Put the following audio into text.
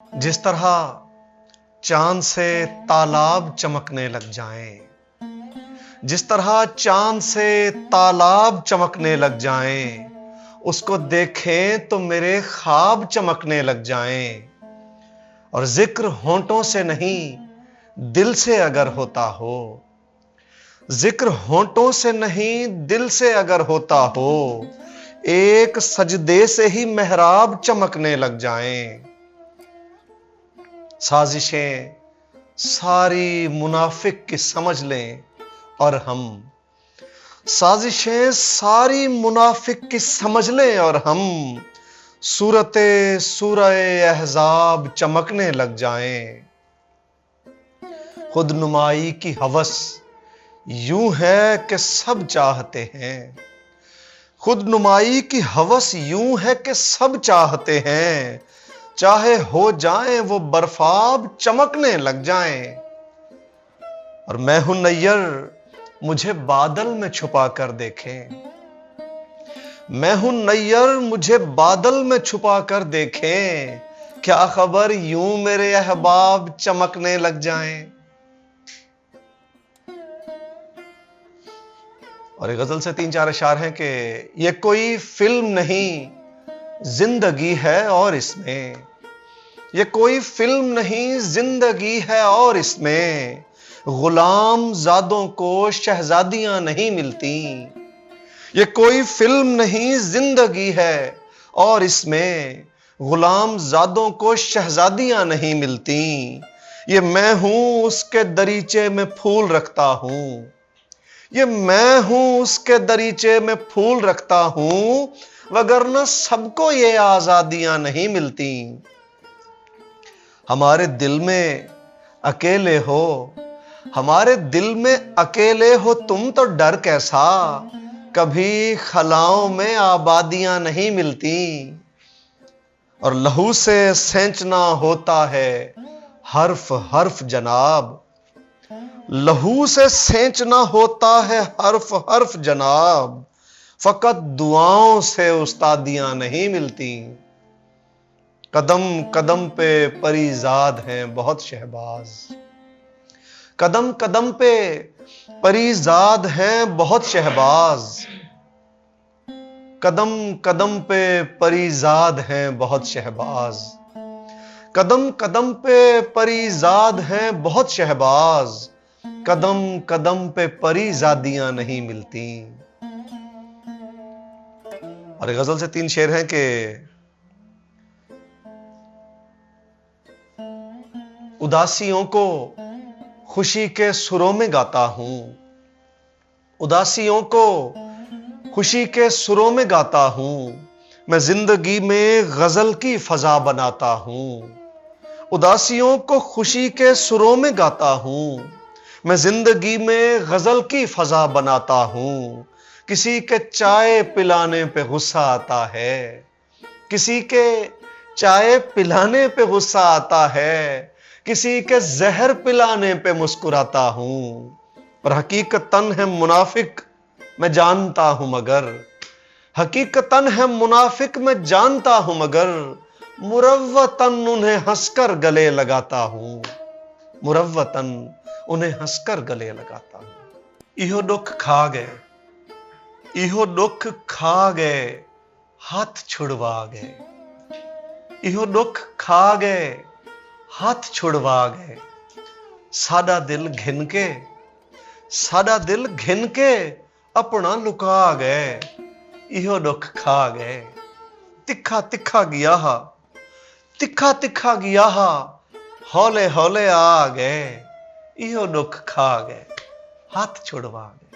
जिस तरह चांद से तालाब चमकने लग जाएं, जिस तरह चांद से तालाब चमकने लग जाएं, उसको देखें तो मेरे ख्वाब चमकने लग जाएं। और जिक्र होंठों से नहीं दिल से अगर होता हो, जिक्र होंठों से नहीं दिल से अगर होता हो, एक सजदे से ही मेहराब चमकने लग जाएं। साजिशें सारी मुनाफिक की समझ लें और हम, साजिशें सारी मुनाफिक की समझ लें और हम सूरते सूरह अहज़ाब चमकने लग जाएं। खुद नुमाई की हवस यूं है कि सब चाहते हैं, खुद नुमाई की हवस यूं है कि सब चाहते हैं, चाहे हो जाएं वो बर्फाब चमकने लग जाएं। और मैं हूं नैयर मुझे बादल में छुपा कर देखें, मैं हूं नैयर मुझे बादल में छुपा कर देखें, क्या खबर यूं मेरे अहबाब चमकने लग जाएं। और एक गजल से 3-4 अशार हैं कि ये कोई फिल्म नहीं जिंदगी है और इसमें, ये कोई फिल्म नहीं जिंदगी है और इसमें गुलाम जादों को शहजादियां नहीं मिलती। ये कोई फिल्म नहीं जिंदगी है और इसमें गुलाम जादों को शहजादियां नहीं मिलती। ये मैं हूं उसके दरीचे में फूल रखता हूं, ये मैं हूं उसके दरीचे में फूल रखता हूं, वगरना सबको ये आजादियां नहीं मिलती। हमारे दिल में अकेले हो, हमारे दिल में अकेले हो तुम तो डर कैसा, कभी खलाओं में आबादियां नहीं मिलती। और लहू से सेंचना होता है हर्फ हर्फ जनाब, लहू से सेंचना होता है हर्फ हर्फ जनाब, फकत दुआओं से उस्तादियां नहीं मिलती। कदम कदम पे परीजाद हैं बहुत शहबाज, कदम कदम पे परीजाद हैं बहुत शहबाज, कदम कदम पे परीजाद हैं बहुत शहबाज, कदम कदम पे परीजाद हैं बहुत शहबाज, कदम कदम पे परीजादियां नहीं मिलती। और गजल से 3 शेर हैं कि उदासियों को खुशी के सुरों में गाता हूं, उदासियों को खुशी के सुरों में गाता हूं, मैं जिंदगी में गजल की फजा बनाता हूं। उदासियों को खुशी के सुरों में गाता हूं, मैं जिंदगी में गजल की फजा बनाता हूं। किसी के चाय पिलाने पे गुस्सा आता है, किसी के चाय पिलाने पे गुस्सा आता है, किसी के जहर पिलाने पे मुस्कुराता हूं। और हकीकतन है मुनाफिक मैं जानता हूं मगर, हकीकतन है मुनाफिक मैं जानता हूं मगर, मुरव्वतन उन्हें हंसकर गले लगाता हूं, मुरव्वतन उन्हें हंसकर गले लगाता हूं। इहो दुख खा गए, इहो दुख खा गए हाथ छुड़वा गए, इहो दुख खा गए हाथ छुड़वा गए, साडा दिल घिन के, साडा दिल घिन के अपना लुका गए, इहो दुख खा गए। तिखा तिखा गया हा, तिखा तिखा गया हा, हौले हौले आ गए, इहो दुख खा गए हाथ छुड़वा गए।